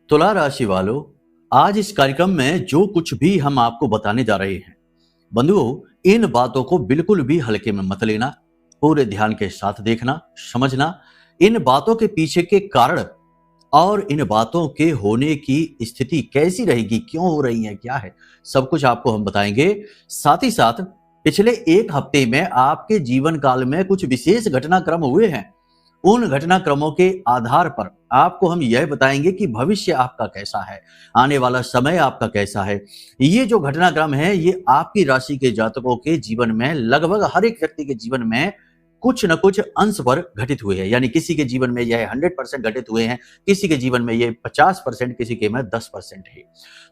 तुला राशि वालों, आज इस कार्यक्रम में जो कुछ भी हम आपको बताने जा रहे हैं, बंधुओं, इन बातों को बिल्कुल भी हल्के में मत लेना। पूरे ध्यान के साथ देखना, समझना, इन बातों के पीछे के कारण और इन बातों के होने की स्थिति कैसी रहेगी, क्यों हो रही है, क्या है, सब कुछ आपको हम बताएंगे। साथ ही साथ पिछले एक हफ्ते में आपके जीवन काल में कुछ विशेष घटनाक्रम हुए हैं। उन घटनाक्रमों के आधार पर आपको हम यह बताएंगे कि भविष्य आपका कैसा है, आने वाला समय आपका कैसा है। ये जो घटनाक्रम है, ये आपकी राशि के जातकों के जीवन में, लगभग हर एक व्यक्ति के जीवन में कुछ न कुछ अंश पर घटित हुए हैं। यानी किसी के जीवन में यह 100% घटित हुए हैं, किसी के जीवन में यह 50%, किसी के में 10% है।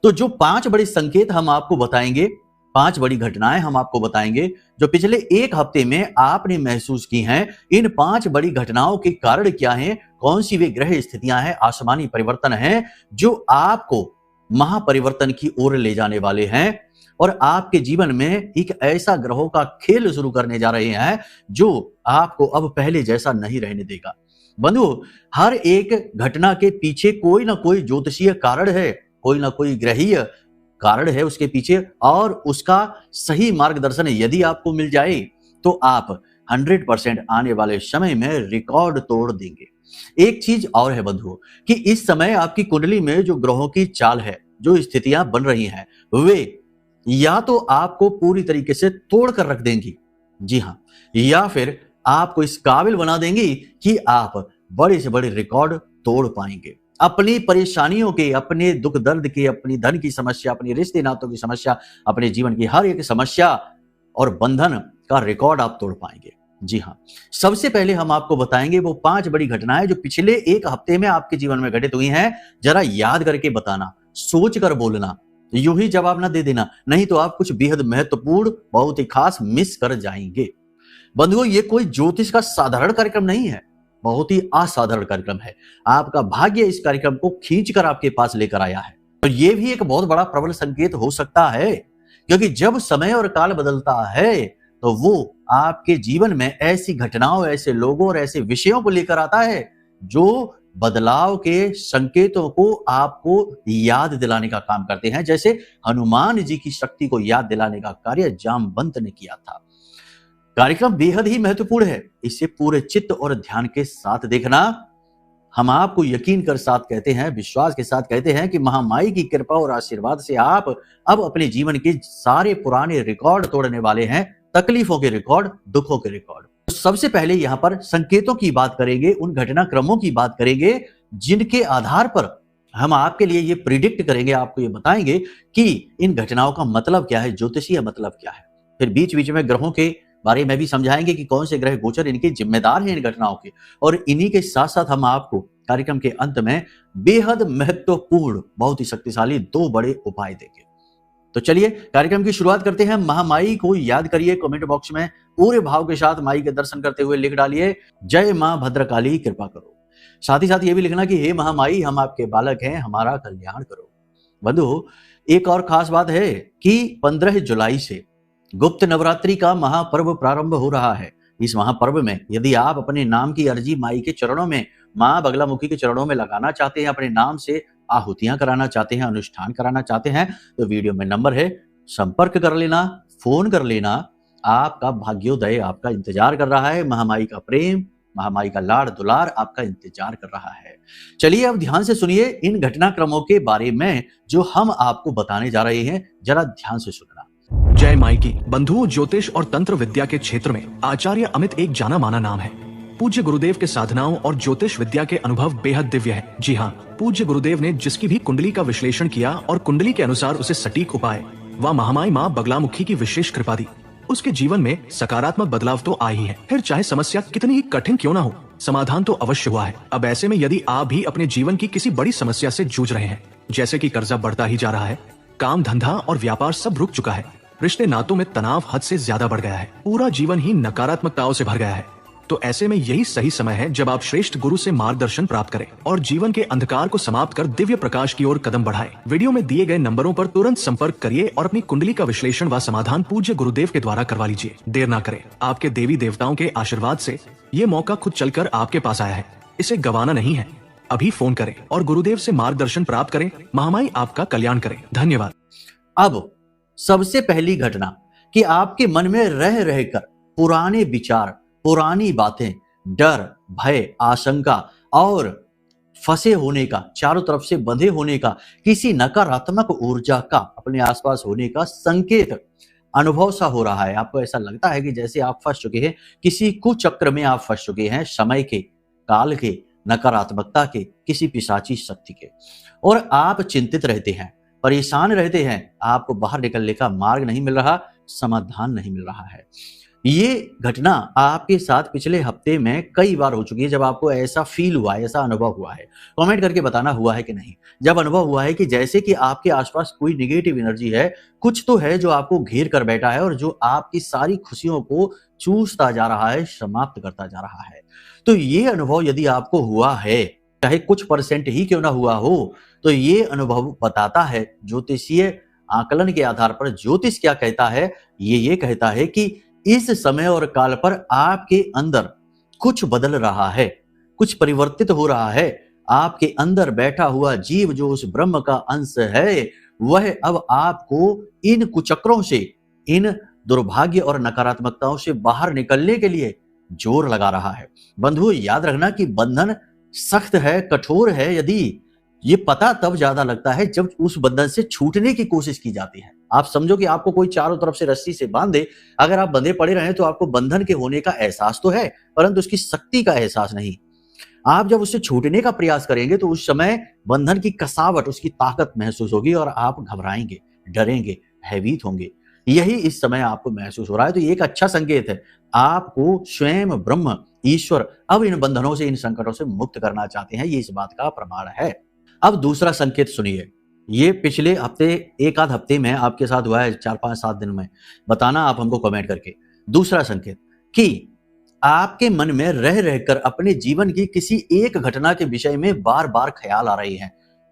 तो जो 5 बड़े संकेत हम आपको बताएंगे, 5 बड़ी घटनाएं हम आपको बताएंगे जो पिछले एक हफ्ते में आपने महसूस की हैं। इन 5 बड़ी घटनाओं के कारण क्या हैं, कौन सी वे ग्रह स्थितियां हैं, आसमानी परिवर्तन हैं जो आपको महापरिवर्तन की ओर ले जाने वाले हैं और आपके जीवन में एक ऐसा ग्रहों का खेल शुरू करने जा रहे हैं जो आपको अब पहले जैसा नहीं रहने देगा। बंधुओं, हर एक घटना के पीछे कोई ना कोई ज्योतिषीय कारण है, कोई ना कोई ग्रहीय कारण है उसके पीछे, और उसका सही मार्गदर्शन यदि आपको मिल जाए तो आप 100% आने वाले समय में रिकॉर्ड तोड़ देंगे। एक चीज और है बंधुओं कि इस समय आपकी कुंडली में जो ग्रहों की चाल है, जो स्थितियां बन रही हैं, वे या तो आपको पूरी तरीके से तोड़ कर रख देंगी, जी हां, या फिर आपको इस काबिल बना देंगी कि आप बड़े से बड़े रिकॉर्ड तोड़ पाएंगे। अपनी परेशानियों के, अपने दुख दर्द के, अपनी धन की समस्या, अपनी रिश्ते नातों की समस्या, अपने जीवन की हर एक समस्या और बंधन का रिकॉर्ड आप तोड़ पाएंगे। जी हां, सबसे पहले हम आपको बताएंगे वो 5 बड़ी घटनाएं जो पिछले एक हफ्ते में आपके जीवन में घटित हुई हैं। जरा याद करके बताना, सोच कर बोलना, यूं ही जवाब ना दे देना, नहीं तो आप कुछ बेहद महत्वपूर्ण, बहुत ही खास मिस कर जाएंगे। बंधुओं, ये कोई ज्योतिष का साधारण कार्यक्रम नहीं है, बहुत ही असाधारण कार्यक्रम है। आपका भाग्य इस कार्यक्रम को खींचकर आपके पास लेकर आया है और यह भी एक बहुत बड़ा प्रबल संकेत हो सकता है, क्योंकि जब समय और काल बदलता है तो वो आपके जीवन में ऐसी घटनाओं, ऐसे लोगों और ऐसे विषयों को लेकर आता है जो बदलाव के संकेतों को आपको याद दिलाने का काम करते हैं। जैसे हनुमान जी की शक्ति को याद दिलाने का कार्य जामवंत ने किया था। कार्यक्रम बेहद ही महत्वपूर्ण है, इसे पूरे चित्त और ध्यान के साथ देखना। हम आपको यकीन कर साथ कहते हैं, विश्वास के साथ कहते हैं कि महामाई की कृपा और आशीर्वाद से आप अब अपने जीवन के सारे पुराने रिकॉर्ड तोड़ने वाले हैं, तकलीफों के रिकॉर्ड, दुखों के रिकॉर्ड। तो सबसे पहले यहां पर संकेतों की बात करेंगे, उन घटनाक्रमों की बात करेंगे जिनके आधार पर हम आपके लिए ये प्रिडिक्ट करेंगे, आपको ये बताएंगे कि इन घटनाओं का मतलब क्या है, ज्योतिषीय मतलब क्या है। फिर बीच बीच में ग्रहों के बारे में भी समझाएंगे कि कौन से ग्रह गोचर इनके जिम्मेदार हैं इन घटनाओं के, और इन्हीं के साथ साथ हम आपको कार्यक्रम के अंत में बेहद महत्वपूर्ण, बहुत ही शक्तिशाली 2 बड़े उपाय देंगे। तो चलिए कार्यक्रम की शुरुआत करते हैं। महामाई को याद करिए, कमेंट बॉक्स में पूरे भाव के साथ माई के दर्शन करते हुए लिख डालिए, जय मां भद्रकाली कृपा करो। साथ ही साथ ये भी लिखना कि हे महामाई, हम आपके बालक हैं, हमारा कल्याण करो। बंधु, एक और खास बात है कि 15 जुलाई से गुप्त नवरात्रि का महापर्व प्रारंभ हो रहा है। इस महापर्व में यदि आप अपने नाम की अर्जी माई के चरणों में, मां बगलामुखी के चरणों में लगाना चाहते हैं, अपने नाम से आहुतियां कराना चाहते हैं, अनुष्ठान कराना चाहते हैं, तो वीडियो में नंबर है, संपर्क कर लेना, फोन कर लेना। आपका भाग्योदय आपका इंतजार कर रहा है, महामाई का प्रेम, महामाई का लाड़ दुलार आपका इंतजार कर रहा है। चलिए अब ध्यान से सुनिए इन घटनाक्रमों के बारे में जो हम आपको बताने जा रहे हैं, जरा ध्यान से सुनना। जय माई की। बंधुओं, ज्योतिष और तंत्र विद्या के क्षेत्र में आचार्य अमित एक जाना माना नाम है। पूज्य गुरुदेव के साधनाओं और ज्योतिष विद्या के अनुभव बेहद दिव्य है। जी हाँ, पूज्य गुरुदेव ने जिसकी भी कुंडली का विश्लेषण किया और कुंडली के अनुसार उसे सटीक उपाय व महामाई माँ बगलामुखी की विशेष कृपा दी, उसके जीवन में सकारात्मक बदलाव तो आए ही है। फिर चाहे समस्या कितनी ही कठिन क्यों ना हो, समाधान तो अवश्य हुआ है। अब ऐसे में यदि आप भी अपने जीवन की किसी बड़ी समस्या से जूझ रहे हैं, जैसे कि कर्जा बढ़ता ही जा रहा है, काम धंधा और व्यापार सब रुक चुका है, रिश्ते नातों में तनाव हद से ज्यादा बढ़ गया है, पूरा जीवन ही नकारात्मकताओं से भर गया है, तो ऐसे में यही सही समय है जब आप श्रेष्ठ गुरु से मार्गदर्शन प्राप्त करें और जीवन के अंधकार को समाप्त कर दिव्य प्रकाश की ओर कदम बढ़ाएं। वीडियो में दिए गए नंबरों पर तुरंत संपर्क करिए और अपनी कुंडली का विश्लेषण व समाधान पूज्य गुरुदेव के द्वारा करवा लीजिए। देर ना करें, आपके देवी देवताओं के आशीर्वाद से ये मौका खुद चलकर आपके पास आया है, इसे गंवाना नहीं है। अभी फोन करें और गुरुदेव से मार्गदर्शन प्राप्त करें। महामाई आपका कल्याण करें। धन्यवाद। अब सबसे पहली घटना कि आपके मन में रह रहकर पुराने विचार, पुरानी बातें, डर, भय, आशंका और फंसे होने का, चारों तरफ से बंधे होने का, किसी नकारात्मक ऊर्जा का अपने आसपास होने का संकेत अनुभव सा हो रहा है। आपको ऐसा लगता है कि जैसे आप फंस चुके हैं, किसी कुचक्र में आप फंस चुके हैं, समय के, काल के, नकारात्मकता के, किसी पिशाची शक्ति के, और आप चिंतित रहते हैं, परेशान रहते हैं। आपको बाहर निकलने का मार्ग नहीं मिल रहा, समाधान नहीं मिल रहा है। ये घटना आपके साथ पिछले हफ्ते में कई बार हो चुकी है। जब आपको ऐसा फील हुआ है, ऐसा अनुभव हुआ है, कमेंट करके बताना हुआ है कि नहीं। जब अनुभव हुआ है कि जैसे कि आपके आसपास कोई निगेटिव एनर्जी है, कुछ तो है जो आपको घेर कर बैठा है और जो आपकी सारी खुशियों को चूसता जा रहा है, समाप्त करता जा रहा है। तो ये अनुभव यदि आपको हुआ है, चाहे कुछ परसेंट ही क्यों ना हुआ हो, तो ये अनुभव बताता है, ज्योतिषीय आकलन के आधार पर ज्योतिष क्या कहता है, ये कहता है कि इस समय और काल पर आपके अंदर कुछ बदल रहा है, कुछ परिवर्तित हो रहा है। आपके अंदर बैठा हुआ जीव जो उस ब्रह्म का अंश है, वह अब आपको इन कुचक्रों से, इन दुर्भाग्य और नकारात्मकताओं से बाहर निकलने के लिए जोर लगा रहा है। बंधुओं, याद रखना कि बंधन सख्त है, कठोर है। यदि ये पता तब ज्यादा लगता है जब उस बंधन से छूटने की कोशिश की जाती है। आप समझो कि आपको कोई चारों तरफ से रस्सी से बांधे, अगर आप बंधे पड़े रहे तो आपको बंधन के होने का एहसास तो है, परंतु उसकी शक्ति का एहसास नहीं। आप जब उससे छूटने का प्रयास करेंगे तो उस समय बंधन की कसावट, उसकी ताकत महसूस होगी और आप घबराएंगे, डरेंगे, भयभीत होंगे। यही इस समय आपको महसूस हो रहा है। तो ये एक अच्छा संकेत है। आपको स्वयं ब्रह्म, ईश्वर अब इन बंधनों से, इन संकटों से मुक्त करना चाहते हैं। ये इस बात का प्रमाण है। अब दूसरा संकेत सुनिए। ये पिछले हफ्ते, एक आध हफ्ते में आपके साथ हुआ है, 4-5-7 दिन में। बताना आप हमको कमेंट करके। दूसरा संकेत कि आपके मन में रह रहकर अपने जीवन की किसी एक घटना के विषय में बार बार ख्याल आ रही है।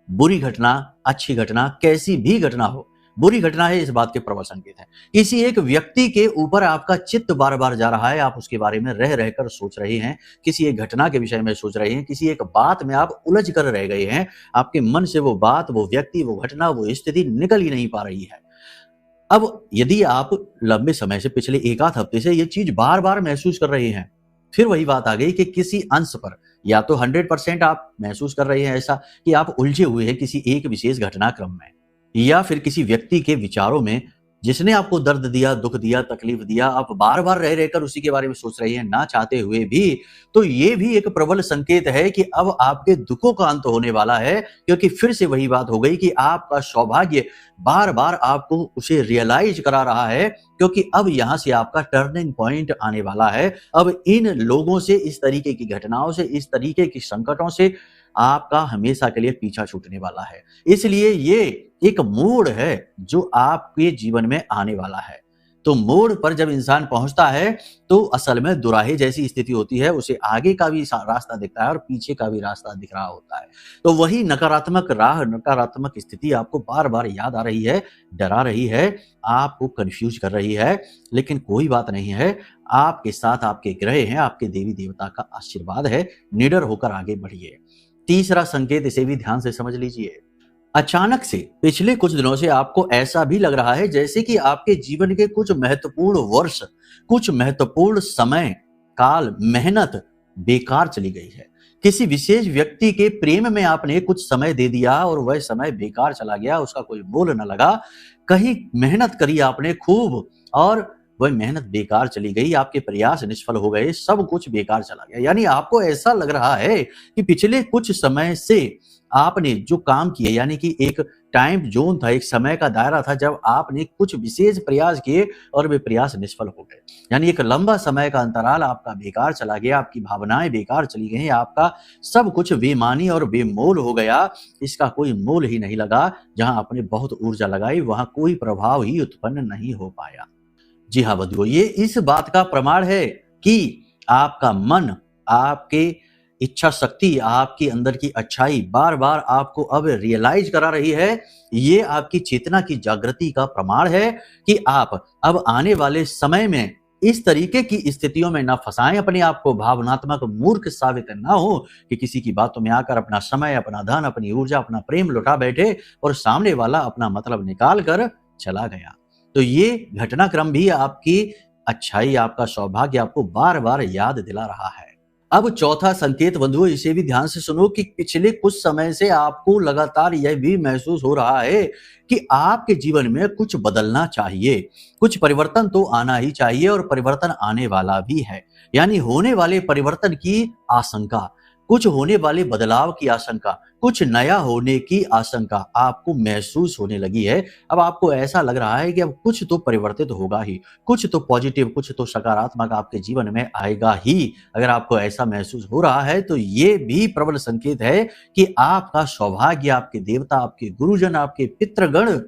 बुरी घटना, अच्छी घटना, कैसी भी घटना हो, बुरी घटना है, इस बात के प्रबल संकेत है। किसी एक व्यक्ति के ऊपर आपका चित्त बार बार जा रहा है, आप उसके बारे में रह रहकर सोच रहे हैं, किसी एक घटना के विषय में सोच रहे हैं, किसी एक बात में आप उलझ कर रह गए हैं। आपके मन से वो बात, वो व्यक्ति, वो घटना, वो स्थिति निकल ही नहीं पा रही है। अब यदि आप लंबे समय से, पिछले एक आध हफ्ते से ये चीज बार बार महसूस कर रहे हैं, फिर वही बात आ गई कि किसी अंश पर, या तो 100% आप महसूस कर रहे हैं ऐसा कि आप उलझे हुए हैं किसी एक विशेष घटनाक्रम में, या फिर किसी व्यक्ति के विचारों में जिसने आपको दर्द दिया, दुख दिया, तकलीफ दिया, आप बार बार रह रहकर उसी के बारे में सोच रही हैं, ना चाहते हुए भी। तो ये भी एक प्रबल संकेत है कि अब आपके दुखों का अंत होने वाला है, क्योंकि फिर से वही बात हो गई कि आपका सौभाग्य बार बार आपको उसे रियलाइज करा रहा है, क्योंकि अब यहां से आपका टर्निंग पॉइंट आने वाला है। अब इन लोगों से, इस तरीके की घटनाओं से, इस तरीके की संकटों से आपका हमेशा के लिए पीछा छूटने वाला है। इसलिए ये एक मोड़ है जो आपके जीवन में आने वाला है। तो मोड़ पर जब इंसान पहुंचता है तो असल में दुराहे जैसी स्थिति होती है, उसे आगे का भी रास्ता दिखता है और पीछे का भी रास्ता दिख रहा होता है। तो वही नकारात्मक राह, नकारात्मक स्थिति आपको बार बार याद आ रही है, डरा रही है, आपको कंफ्यूज कर रही है। लेकिन कोई बात नहीं है, आपके साथ आपके ग्रह हैं, आपके देवी देवता का आशीर्वाद है। निडर होकर आगे बढ़िए। तीसरा संकेत, इसे भी ध्यान से समझ लीजिए। अचानक से पिछले कुछ दिनों से आपको ऐसा भी लग रहा है जैसे कि आपके जीवन के कुछ महत्वपूर्ण वर्ष, कुछ महत्वपूर्ण समय, काल, मेहनत बेकार चली गई है। किसी विशेष व्यक्ति के प्रेम में आपने कुछ समय दे दिया और वह समय बेकार चला गया, उसका कोई मोल न लगा। कहीं मेहनत करी आपने खूब और वह मेहनत बेकार चली गई, आपके प्रयास निष्फल हो गए, सब कुछ बेकार चला गया। यानी आपको ऐसा लग रहा है कि पिछले कुछ समय से आपने जो काम किए, यानी कि एक टाइम जोन था, एक समय का दायरा था जब आपने कुछ विशेष प्रयास किए और वे प्रयास निष्फल हो गए। यानी एक लंबा समय का अंतराल आपका बेकार चला गया, आपकी भावनाएं बेकार चली गई, आपका सब कुछ बेमानी और बेमोल हो गया। इसका कोई मोल ही नहीं लगा। जहां आपने बहुत ऊर्जा लगाई वहां कोई प्रभाव ही उत्पन्न नहीं हो पाया। जी हाँ बंधुओं, ये इस बात का प्रमाण है कि आपका मन, आपके इच्छा शक्ति, आपके अंदर की अच्छाई बार बार आपको अब रियलाइज करा रही है। ये आपकी चेतना की जागृति का प्रमाण है कि आप अब आने वाले समय में इस तरीके की स्थितियों में ना फंसाएं अपने आप को, भावनात्मक मूर्ख साबित ना हो कि किसी की बातों में आकर अपना समय, अपना धन, अपनी ऊर्जा, अपना प्रेम लुटा बैठे और सामने वाला अपना मतलब निकाल कर चला गया। तो ये घटनाक्रम भी आपकी अच्छाई, आपका सौभाग्य आपको बार बार याद दिला रहा है। अब चौथा संकेत बंधुओं, इसे भी ध्यान से सुनो कि पिछले कुछ समय से आपको लगातार यह भी महसूस हो रहा है कि आपके जीवन में कुछ बदलना चाहिए, कुछ परिवर्तन तो आना ही चाहिए और परिवर्तन आने वाला भी है। यानी होने वाले परिवर्तन की आशंका, कुछ होने वाले बदलाव की आशंका, कुछ नया होने की आशंका आपको महसूस होने लगी है। अब आपको ऐसा लग रहा है कि अब कुछ तो परिवर्तित होगा ही, कुछ तो पॉजिटिव, कुछ तो सकारात्मक आपके जीवन में आएगा ही। अगर आपको ऐसा महसूस हो रहा है तो ये भी प्रबल संकेत है कि आपका सौभाग्य, आपके देवता, आपके गुरुजन, आपके पितृगण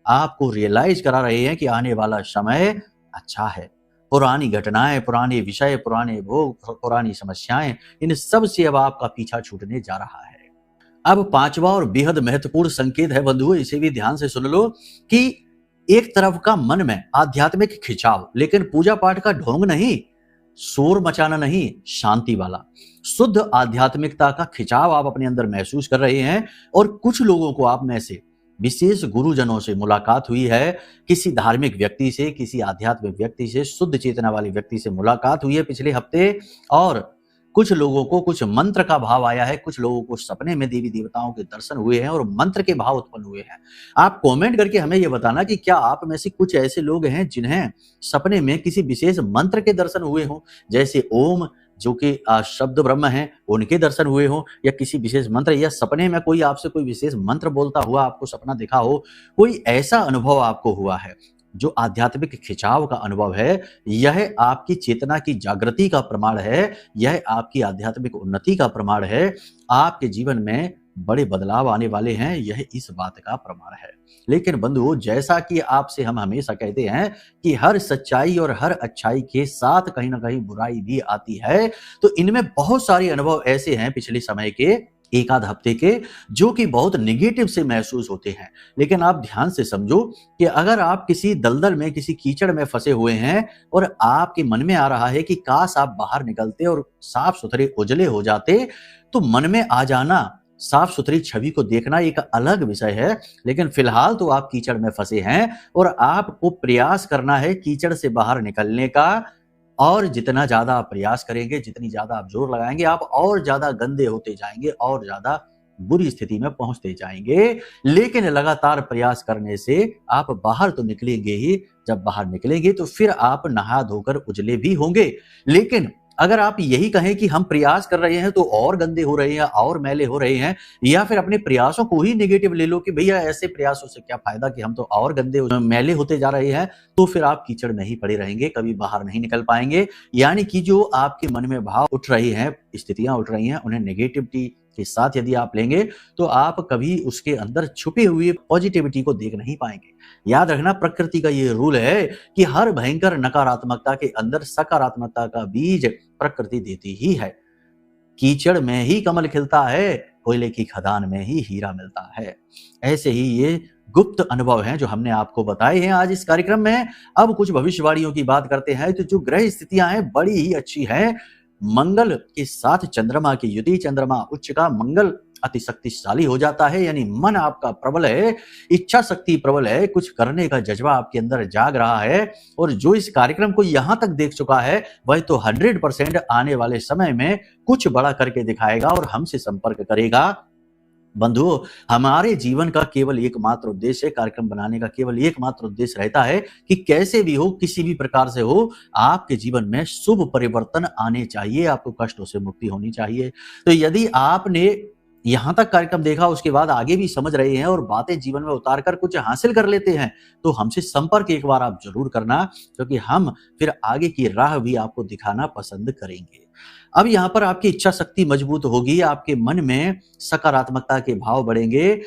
आपको रियलाइज करा रहे हैं कि आने वाला समय अच्छा है। पुरानी घटनाएं, पुराने विषय, पुराने भोग, पुरानी समस्याएं, इन सब से अब आपका पीछा छूटने जा रहा है। अब पांचवा और बेहद महत्वपूर्ण संकेत है बंधुओं, इसे भी ध्यान से सुन लो कि एक तरफ का मन में आध्यात्मिक खिंचाव, लेकिन पूजा पाठ का ढोंग नहीं, शोर मचाना नहीं, शांति वाला शुद्ध आध्यात्मिकता का खिंचाव आप अपने अंदर महसूस कर रहे हैं। और कुछ लोगों को आप में से विशेष गुरुजनों से मुलाकात हुई है, किसी धार्मिक व्यक्ति से, किसी आध्यात्मिक व्यक्ति से, शुद्ध चेतना वाले व्यक्ति से मुलाकात हुई है पिछले हफ्ते। और कुछ लोगों को कुछ मंत्र का भाव आया है, कुछ लोगों को सपने में देवी देवताओं के दर्शन हुए हैं और मंत्र के भाव उत्पन्न हुए हैं। आप कमेंट करके हमें यह बताना कि क्या आप में से कुछ ऐसे लोग हैं जिन्हें सपने में किसी विशेष मंत्र के दर्शन हुए हों, जैसे ओम जो कि शब्द ब्रह्म है, उनके दर्शन हुए हो, या किसी विशेष मंत्र, या सपने में कोई आपसे कोई विशेष मंत्र बोलता हुआ आपको सपना दिखा हो। कोई ऐसा अनुभव आपको हुआ है जो आध्यात्मिक खिंचाव का अनुभव है, यह आपकी चेतना की जागृति का प्रमाण है, यह आपकी आध्यात्मिक उन्नति का प्रमाण है। आपके जीवन में बड़े बदलाव आने वाले हैं, यह इस बात का प्रमाण है। लेकिन बंधुओं, जैसा कि आपसे हम हमेशा कहते हैं कि हर सच्चाई और हर अच्छाई के साथ कहीं ना कहीं बुराई भी आती है, तो इनमें बहुत सारे अनुभव ऐसे हैं पिछले समय के, एक आध हफ्ते के, जो कि बहुत निगेटिव से महसूस होते हैं। लेकिन आप ध्यान से समझो कि अगर आप किसी दलदल में, किसी कीचड़ में फंसे हुए हैं और आपके मन में आ रहा है कि काश आप बाहर निकलते और साफ सुथरे उजले हो जाते, तो मन में आ जाना, साफ सुथरी छवि को देखना एक अलग विषय है। लेकिन फिलहाल तो आप कीचड़ में फंसे हैं और आपको प्रयास करना है कीचड़ से बाहर निकलने का। और जितना ज्यादा आप प्रयास करेंगे, जितनी ज्यादा आप जोर लगाएंगे, आप और ज्यादा गंदे होते जाएंगे और ज्यादा बुरी स्थिति में पहुंचते जाएंगे। लेकिन लगातार प्रयास करने से आप बाहर तो निकलेंगे ही। जब बाहर निकलेंगे तो फिर आप नहा धोकर उजले भी होंगे। लेकिन अगर आप यही कहें कि हम प्रयास कर रहे हैं तो और गंदे हो रहे हैं और मैले हो रहे हैं, या फिर अपने प्रयासों को ही नेगेटिव ले लो कि भैया ऐसे प्रयासों से क्या फायदा कि हम तो और गंदे मैले होते जा रहे हैं, तो फिर आप कीचड़ में ही पड़े रहेंगे, कभी बाहर नहीं निकल पाएंगे। यानी कि जो आपके मन में भाव उठ रही हैं, स्थितियां उठ रही हैं, उन्हें नेगेटिविटी के साथ यदि आप लेंगे तो आप कभी उसके अंदर छुपी हुई पॉजिटिविटी को देख नहीं पाएंगे। याद रखना, प्रकृति का ये रूल है कि हर भयंकर नकारात्मकता के अंदर सकारात्मकता का बीज प्रकृति देती ही है। कीचड़ में ही कमल खिलता है, कोयले की खदान में ही हीरा मिलता है। ऐसे ही ये गुप्त अनुभव हैं जो हमने आपको बताए हैं आज इस कार्यक्रम में। अब कुछ भविष्यवाणियों की बात करते हैं। तो जो ग्रह स्थितियां हैं बड़ी ही अच्छी हैं। मंगल के साथ चंद्रमा की युति, चंद्रमा उच्च का, मंगल अति शक्तिशाली हो जाता है। यानी मन आपका प्रबल है, इच्छा शक्ति प्रबल है, कुछ करने का जज्बा आपके अंदर जाग रहा है। और जो इस कार्यक्रम को यहां तक देख चुका है वह तो 100% आने वाले समय में कुछ बड़ा करके दिखाएगा और हमसे संपर्क करेगा। बंधुओं, हमारे जीवन का केवल एकमात्र उद्देश्य, कार्यक्रम बनाने का केवल एकमात्र उद्देश्य रहता है कि कैसे भी हो, किसी भी प्रकार से हो, आपके जीवन में शुभ परिवर्तन आने चाहिए, आपको कष्टों से मुक्ति होनी चाहिए। तो यदि आपने यहां तक कार्यक्रम देखा, उसके बाद आगे भी समझ रहे हैं और बातें जीवन में उतार कर कुछ हासिल कर लेते हैं, तो हमसे संपर्क एक बार आप जरूर करना, क्योंकि हम फिर आगे की राह भी आपको दिखाना पसंद करेंगे। अब यहाँ पर आपकी इच्छा शक्ति मजबूत होगी, आपके मन में सकारात्मकता के भाव बढ़ेंगे।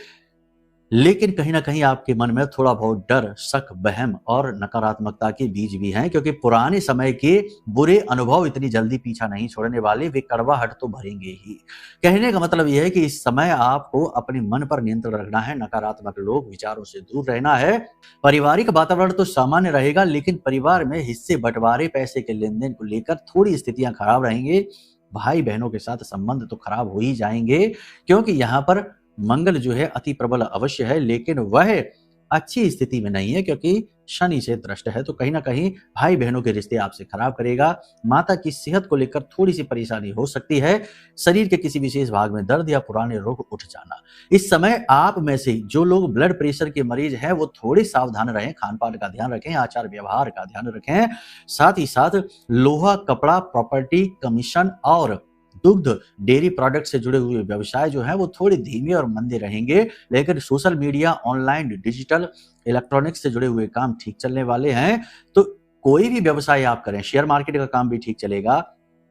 लेकिन कहीं ना कहीं आपके मन में थोड़ा बहुत डर, शक, वहम और नकारात्मकता के बीज भी हैं, क्योंकि पुराने समय के बुरे अनुभव इतनी जल्दी पीछा नहीं छोड़ने वाले, वे कड़वाहट तो भरेंगे ही। कहने का मतलब यह है कि इस समय आपको अपने मन पर नियंत्रण रखना है, नकारात्मक लोग, विचारों से दूर रहना है। पारिवारिक वातावरण तो सामान्य रहेगा, लेकिन परिवार में हिस्से बंटवारे, पैसे के लेन देन को लेकर थोड़ी स्थितियां खराब रहेंगे। भाई बहनों के साथ संबंध तो खराब हो ही जाएंगे, क्योंकि यहाँ पर मंगल जो है अति प्रबल अवश्य है, लेकिन वह अच्छी स्थिति में नहीं है, क्योंकि शनि से दृष्ट है। तो कहीं ना कहीं भाई बहनों के रिश्ते आपसे खराब करेगा। माता की सेहत को लेकर थोड़ी सी परेशानी हो सकती है। शरीर के किसी विशेष भाग में दर्द या पुराने रोग उठ जाना। इस समय आप में से जो लोग ब्लड प्रेशर के मरीज हैं वो थोड़े सावधान रहें, खान पान का ध्यान रखें, आचार व्यवहार का ध्यान रखें। साथ ही साथ लोहा, कपड़ा, प्रॉपर्टी, कमीशन और दुग्ध, डेयरी प्रोडक्ट से जुड़े हुए व्यवसाय जो है वो थोड़े धीमे और मंदे रहेंगे, लेकिन social media, online, digital, electronics से जुड़े हुए काम ठीक चलने वाले हैं। तो कोई भी व्यवसाय आप करें, शेयर मार्केट का काम भी ठीक चलेगा,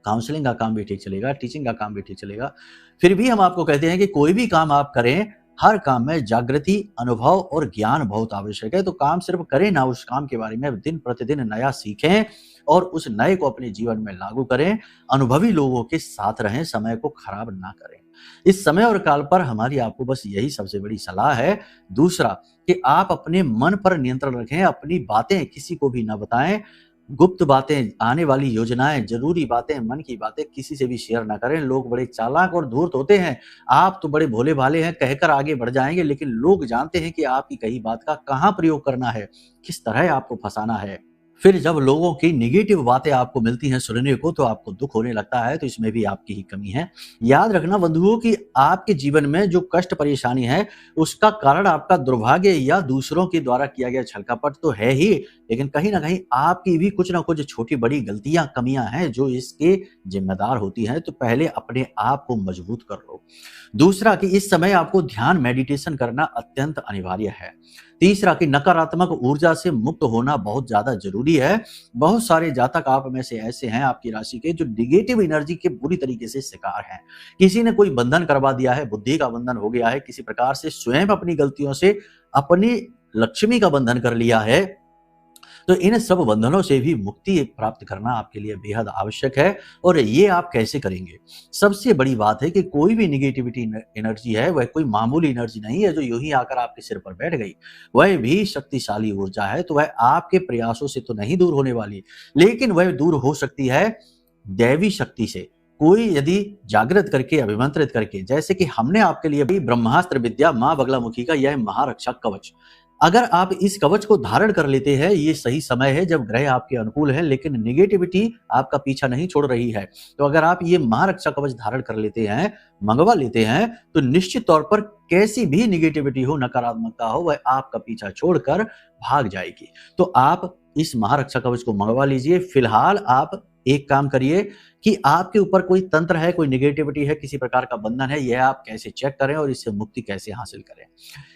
काउंसलिंग का काम भी ठीक चलेगा, टीचिंग का काम भी ठीक चलेगा। फिर भी हम आपको कहते हैं कि कोई भी काम आप करें, हर काम में जागृति, अनुभव और ज्ञान बहुत आवश्यक है। तो काम सिर्फ करें ना, उस काम के बारे में दिन प्रतिदिन नया सीखें और उस नए को अपने जीवन में लागू करें। अनुभवी लोगों के साथ रहें, समय को खराब ना करें। इस समय और काल पर हमारी आपको बस यही सबसे बड़ी सलाह है। दूसरा कि आप अपने मन पर नियंत्रण रखें, अपनी बातें किसी को भी ना बताएं। गुप्त बातें, आने वाली योजनाएं, जरूरी बातें, मन की बातें किसी से भी शेयर ना करें। लोग बड़े चालाक और धूर्त होते हैं। आप तो बड़े भोले भाले हैं, कहकर आगे बढ़ जाएंगे, लेकिन लोग जानते हैं कि आपकी कही बात का कहां प्रयोग करना है, किस तरह आपको फंसाना है। फिर जब लोगों की निगेटिव बातें आपको मिलती हैं सुनने को, तो आपको दुख होने लगता है। तो इसमें भी आपकी ही कमी है। याद रखना बंधुओं कि आपके जीवन में जो कष्ट परेशानी है, उसका कारण आपका दुर्भाग्य या दूसरों के द्वारा किया गया छलकपट तो है ही, लेकिन कहीं ना कहीं आपकी भी कुछ ना कुछ छोटी बड़ी गलतियां, कमियां हैं जो इसके जिम्मेदार होती हैं। तो पहले अपने आप को मजबूत कर लो। दूसरा कि इस समय आपको ध्यान, मेडिटेशन करना अत्यंत अनिवार्य है। तीसरा कि नकारात्मक ऊर्जा से मुक्त होना बहुत ज्यादा जरूरी है। बहुत सारे जातक आप में से ऐसे हैं, आपकी राशि के, जो निगेटिव एनर्जी के बुरी तरीके से शिकार हैं। किसी ने कोई बंधन करवा दिया है, बुद्धि का बंधन हो गया है, किसी प्रकार से स्वयं अपनी गलतियों से अपनी लक्ष्मी का बंधन कर लिया है। तो इन सब बंधनों से भी मुक्ति प्राप्त करना आपके लिए बेहद आवश्यक है। और ये आप कैसे करेंगे? सबसे बड़ी बात है कि कोई भी निगेटिविटी एनर्जी है वह कोई मामूली एनर्जी नहीं है जो यूं ही आकर आपके सिर पर बैठ गई। वह भी शक्तिशाली ऊर्जा है। तो वह आपके प्रयासों से तो नहीं दूर होने वाली, लेकिन वह दूर हो सकती है दैवी शक्ति से। कोई यदि जागृत करके, अभिमंत्रित करके, जैसे कि हमने आपके लिए भी ब्रह्मास्त्र विद्या मां बगलामुखी का यह महारक्षा कवच, अगर आप इस कवच को धारण कर लेते हैं, ये सही समय है जब ग्रह आपके अनुकूल है, लेकिन निगेटिविटी आपका पीछा नहीं छोड़ रही है। तो अगर आप ये महारक्षा कवच धारण कर लेते हैं, मंगवा लेते हैं, तो निश्चित तौर पर कैसी भी निगेटिविटी हो, नकारात्मकता हो, वह आपका पीछा छोड़कर भाग जाएगी। तो आप इस महारक्षा कवच को मंगवा लीजिए। फिलहाल आप एक काम करिए कि आपके ऊपर कोई तंत्र है, कोई निगेटिविटी है, किसी प्रकार का बंधन है, यह आप कैसे चेक करें और इससे मुक्ति कैसे हासिल करें।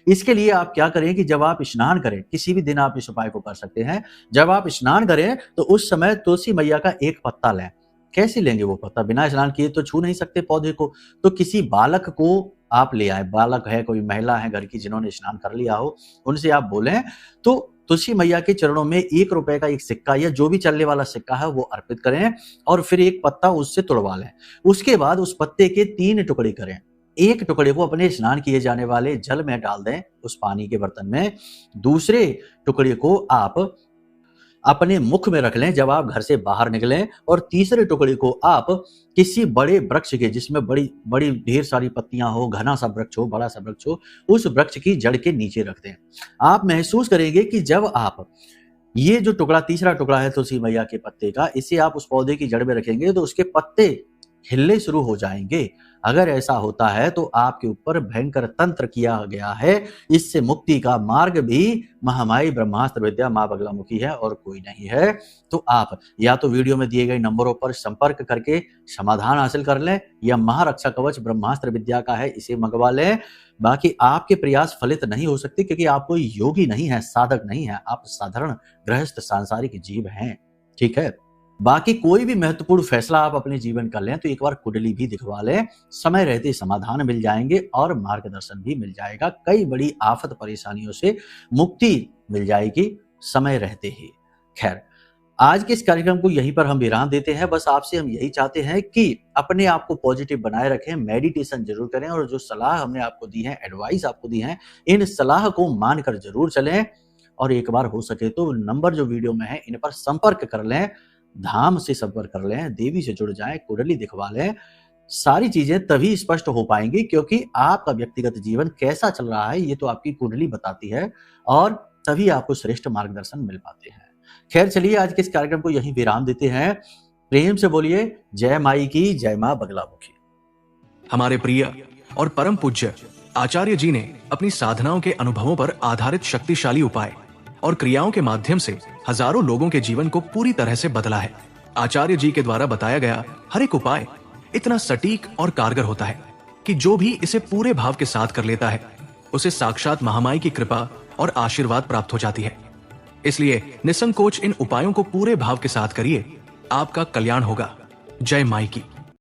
इसके लिए आप क्या करें कि जब आप स्नान करें, किसी भी दिन आप इस उपाय को कर सकते हैं। जब आप स्नान करें तो उस समय तुलसी मैया का एक पत्ता लें। कैसे लेंगे वो पत्ता? बिना स्नान किए तो छू नहीं सकते पौधे को। तो किसी बालक को आप ले आए, बालक है, कोई महिला है घर की जिन्होंने स्नान कर लिया हो, उनसे आप बोलें तो तुलसी मैया के चरणों में 1 रुपए का एक सिक्का या जो भी चलने वाला सिक्का है वो अर्पित करें और फिर एक पत्ता उससे तोड़वा लें। उसके बाद उस पत्ते के 3 टुकड़े करें। एक टुकड़े को अपने स्नान किए जाने वाले जल में डाल दें, उस पानी के बर्तन में। दूसरे टुकड़े को आप अपने मुख में रख लें जब आप घर से बाहर निकलें। और तीसरे टुकड़े को आप किसी बड़े वृक्ष के, जिसमें बड़ी बड़ी ढेर सारी पत्तियां हो, घना सा वृक्ष हो, बड़ा सा वृक्ष हो, उस वृक्ष की जड़ के नीचे रख दें। आप महसूस करेंगे कि जब आप ये जो टुकड़ा, तीसरा टुकड़ा है तुलसी मैया के पत्ते का, इसे आप उस पौधे की जड़ में रखेंगे तो उसके पत्ते हिलने शुरू हो जाएंगे। अगर ऐसा होता है तो आपके ऊपर भयंकर तंत्र किया गया है। इससे मुक्ति का मार्ग भी महामाई ब्रह्मास्त्र विद्या मां बगलामुखी है और कोई नहीं है। तो आप या तो वीडियो में दिए गए नंबरों पर संपर्क करके समाधान हासिल कर लें, या महारक्षा कवच ब्रह्मास्त्र विद्या का है, इसे मंगवा लें। बाकी आपके प्रयास फलित नहीं हो सकते, क्योंकि आप कोई योगी नहीं है, साधक नहीं है, आप साधारण गृहस्थ सांसारिक जीव हैं। ठीक है। बाकी कोई भी महत्वपूर्ण फैसला आप अपने जीवन का लें तो एक बार कुंडली भी दिखवा लें, समय रहते समाधान मिल जाएंगे और मार्गदर्शन भी मिल जाएगा। कई बड़ी आफत परेशानियों से मुक्ति मिल जाएगी समय रहते ही। खैर, आज के इस कार्यक्रम को यहीं पर हम विराम देते हैं। बस आपसे हम यही चाहते हैं कि अपने आप को पॉजिटिव बनाए रखें, मेडिटेशन जरूर करें और जो सलाह हमने आपको दी है, एडवाइस आपको दी है, इन सलाह को मानकर जरूर चलें और एक बार हो सके तो नंबर जो वीडियो में है इन पर संपर्क कर लें, धाम से संपर्क कर लें, देवी से जुड़ जाएं, कुंडली दिखवा लें। सारी चीजें तभी स्पष्ट हो पाएंगी क्योंकि आपका व्यक्तिगत जीवन कैसा चल रहा है ये तो आपकी कुंडली बताती है और तभी आपको श्रेष्ठ मार्गदर्शन मिल पाते हैं। खैर, चलिए आज के इस कार्यक्रम को यहीं विराम देते हैं। प्रेम से बोलिए जय माई की, जय मां बगलामुखी। हमारे प्रिय और परम पूज्य आचार्य जी ने अपनी साधनाओं के अनुभवों पर आधारित शक्तिशाली उपाय और क्रियाओं के माध्यम से हजारों लोगों के जीवन को पूरी तरह से बदला है। आचार्य जी के द्वारा बताया गया हर एक उपाय इतना सटीक और कारगर होता है कि जो भी इसे पूरे भाव के साथ कर लेता है उसे साक्षात महामाई की कृपा और आशीर्वाद प्राप्त हो जाती है। इसलिए निसंकोच इन उपायों को पूरे भाव के साथ करिए, आपका कल्याण होगा। जय माई की।